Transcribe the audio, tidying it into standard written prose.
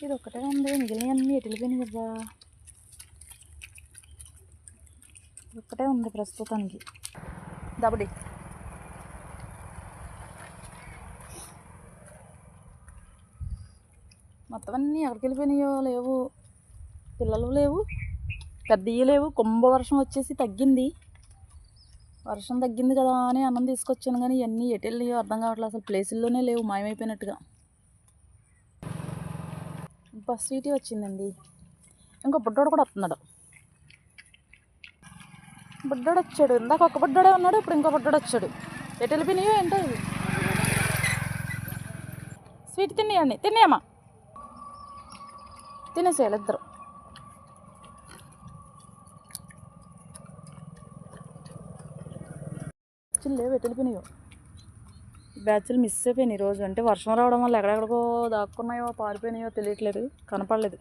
ఇది ఒక్కటే ఉంది, మిగిలినవన్నీ ఎటు వెళ్ళిపోయినాయి కదా. ఒక్కటే ఉంది ప్రస్తుతానికి. దబడి మొత్తం అన్నీ ఎక్కడికి వెళ్ళిపోయినాయో లేవు. పిల్లలు లేవు, పెద్దవి లేవు. కుంభ వర్షం వచ్చేసి తగ్గింది. వర్షం తగ్గింది కదా అని అన్నం తీసుకొచ్చాను, కానీ ఇవన్నీ ఎటు వెళ్ళినాయో అర్థం కావట్లేదు. అసలు ప్లేసుల్లోనే లేవు, మాయమైపోయినట్టుగా. స్వీటీ వచ్చిందండి. ఇంకో బుడ్డోడు కూడా వస్తున్నాడు. బుడ్డోడు వచ్చాడు. ఇందాక ఒక బుడ్డోడే ఉన్నాడు, ఇప్పుడు ఇంకో బుడ్డోడు వచ్చాడు. ఎటు వెళ్ళిపోయినాయో ఏంటో ఇవి. స్వీట్ తినేయండి, తినేయమ్మా. తినేసేయాలి ఇద్దరు. లేవు, ఎటు వెళ్ళిపోయినాయో. బ్యాచ్లు మిస్ అయిపోయినాయి ఈరోజు. అంటే వర్షం రావడం వల్ల ఎక్కడెక్కడికో దాక్కున్నాయో పారిపోయినాయో తెలియట్లేదు, కనపడలేదు.